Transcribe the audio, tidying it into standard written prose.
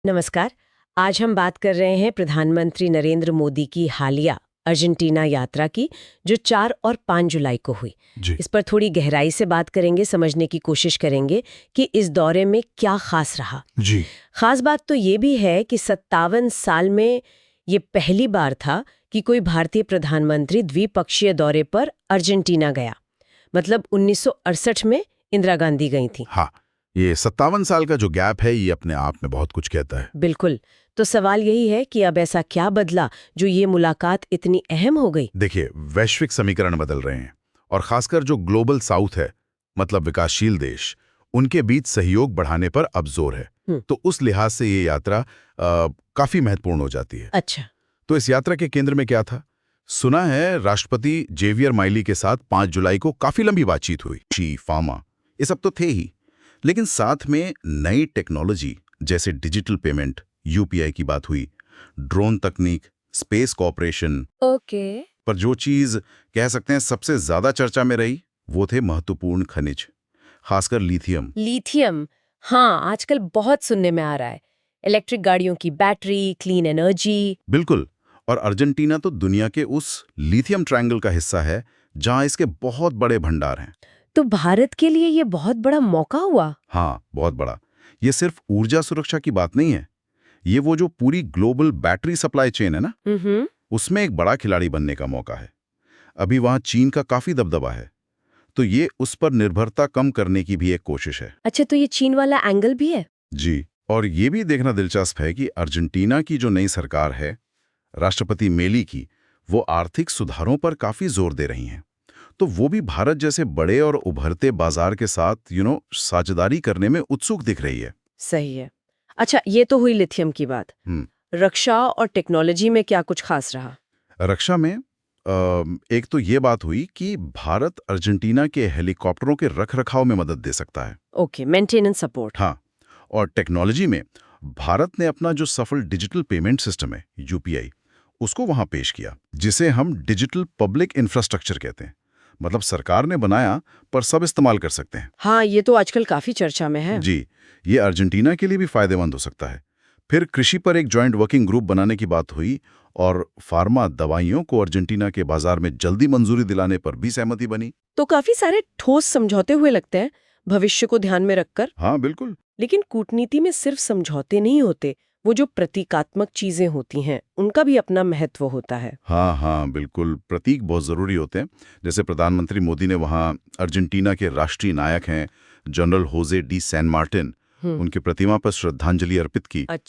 नमस्कार। आज हम बात कर रहे हैं प्रधानमंत्री नरेंद्र मोदी की हालिया अर्जेंटीना यात्रा की, जो 4 और 5 जुलाई को हुई। जी। इस पर थोड़ी गहराई से बात करेंगे, समझने की कोशिश करेंगे कि इस दौरे में क्या खास रहा। जी। खास बात तो ये भी है कि 57 साल में ये पहली बार था कि कोई भारतीय प्रधानमंत्री द्विपक्षीय दौरे पर अर्जेंटीना गया। मतलब 1968 में इंदिरा गांधी गई थी। हाँ, ये 57 साल का जो गैप है ये अपने आप में बहुत कुछ कहता है। बिल्कुल। तो सवाल यही है कि अब ऐसा क्या बदला जो ये मुलाकात इतनी अहम हो गई। देखिए, वैश्विक समीकरण बदल रहे हैं और खासकर जो ग्लोबल साउथ है, मतलब विकासशील देश, उनके बीच सहयोग बढ़ाने पर अब जोर है। तो उस लिहाज से ये यात्रा काफी महत्वपूर्ण हो जाती है। अच्छा। तो इस यात्रा के केंद्र में क्या था? सुना है राष्ट्रपति जेवियर माइली के साथ 5 जुलाई को काफी लंबी बातचीत हुई। शी फार्मा ये सब तो थे ही, लेकिन साथ में नई टेक्नोलॉजी जैसे डिजिटल पेमेंट, यूपीआई की बात हुई, ड्रोन तकनीक, स्पेस कॉपरेशन। ओके। पर जो चीज कह सकते हैं सबसे ज्यादा चर्चा में रही, वो थे महत्वपूर्ण खनिज, खासकर लिथियम। लिथियम, हाँ, आजकल बहुत सुनने में आ रहा है। इलेक्ट्रिक गाड़ियों की बैटरी, क्लीन एनर्जी। बिल्कुल। और अर्जेंटीना तो दुनिया के उस लिथियम ट्रायंगल का हिस्सा है जहां इसके बहुत बड़े भंडार हैं। तो भारत के लिए ये बहुत बड़ा मौका हुआ। हाँ, बहुत बड़ा। ये सिर्फ ऊर्जा सुरक्षा की बात नहीं है, ये वो जो पूरी ग्लोबल बैटरी सप्लाई चेन है ना, उसमें एक बड़ा खिलाड़ी बनने का मौका है। अभी वहां चीन का काफी दबदबा है, तो ये उस पर निर्भरता कम करने की भी एक कोशिश है। अच्छा, तो ये चीन वाला एंगल भी है। जी। और ये भी देखना दिलचस्प है कि अर्जेंटीना की जो नई सरकार है, राष्ट्रपति मेली की, वो आर्थिक सुधारों पर काफी जोर दे रही हैं। तो वो भी भारत जैसे बड़े और उभरते बाजार के साथ साझेदारी करने में उत्सुक दिख रही है। सही है। अच्छा, ये तो हुई लिथियम की बात। रक्षा और टेक्नोलॉजी में क्या कुछ खास रहा? रक्षा में एक तो ये बात हुई कि भारत अर्जेंटीना के हेलीकॉप्टरों के रखरखाव में मदद दे सकता है। Okay, maintenance support. हाँ। और टेक्नोलॉजी में भारत ने अपना जो सफल डिजिटल पेमेंट सिस्टम है, यूपीआई, उसको वहां पेश किया, जिसे हम डिजिटल पब्लिक इंफ्रास्ट्रक्चर कहते हैं। मतलब सरकार ने बनाया पर सब इस्तेमाल कर सकते हैं। हाँ, ये तो आजकल काफी चर्चा में है। जी। ये अर्जेंटीना के लिए भी फायदेमंद हो सकता है। फिर कृषि पर एक जॉइंट वर्किंग ग्रुप बनाने की बात हुई और फार्मा दवाइयों को अर्जेंटीना के बाजार में जल्दी मंजूरी दिलाने पर भी सहमति बनी। तो काफी सारे ठोस समझौते हुए लगते हैं, भविष्य को ध्यान में रखकर। हाँ, बिल्कुल। लेकिन कूटनीति में सिर्फ समझौते नहीं होते, वो जो प्रतीकात्मक चीजें होती हैं, उनका भी अपना महत्व होता है। हाँ हाँ, बिल्कुल। प्रतीक बहुत जरूरी होते हैं। जैसे प्रधानमंत्री मोदी ने वहाँ अर्जेंटीना के राष्ट्रीय नायक हैं जनरल होजे डी सैन मार्टिन, उनकी प्रतिमा पर श्रद्धांजलि अर्पित की। अच्छा।